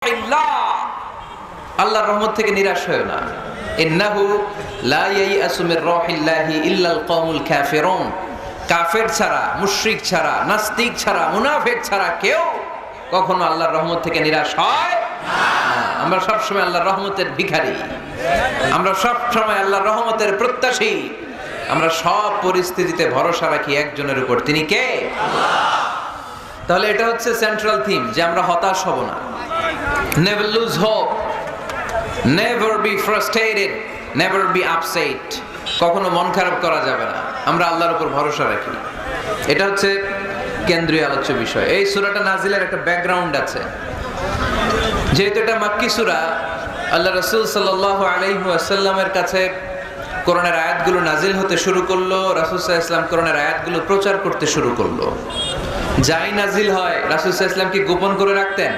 রাহিল্লাহ, আল্লাহর রহমত থেকে নিরাশ হয়ো না। ইন্নাহু লা ইয়াইআসু মির রাহিল্লাহি ইল্লাল কওমুল কাফিরুন, কাফের ছাড়া, মুশরিক ছাড়া, নাস্তিক ছাড়া, মুনাফিক ছাড়া কেউ কখনো আল্লাহর রহমত থেকে নিরাশ হয় না। আমরা সব সময় আল্লাহর রহমতের ভিখারি, আমরা সব সময় আল্লাহর রহমতের প্রত্যাশী। আমরা সব পরিস্থিতিতে ভরসা রাখি একজনের উপর, তিনি কে? আল্লাহ। তাহলে এটা হচ্ছে সেন্ট্রাল থিম, যে আমরা হতাশ হব না। Never lose hope, never be frustrated, never be upset. কখনো মন খারাপ করা যাবে না, আমরা আল্লাহর উপর ভরসা রাখি। এটা হচ্ছে কেন্দ্রীয় আলোচ্য বিষয়। এই সূরাটা নাজিলের একটা ব্যাকগ্রাউন্ড আছে। যেহেতু এটা মাক্কি সূরা, আল্লাহ রাসূল সাল্লাল্লাহু আলাইহি ওয়াসাল্লামের কাছে কোরআনের আয়াতগুলো নাজিল হতে শুরু করলো। রাসূল সাল্লাল্লাহু আলাইহি ওয়াসাল্লাম কোরআনের আয়াতগুলো প্রচার করতে শুরু করলো। যাই নাজিল হয় রাসূল সাল্লাল্লাহু আলাইহি ওয়াসাল্লাম কি গোপন করে রাখতেন?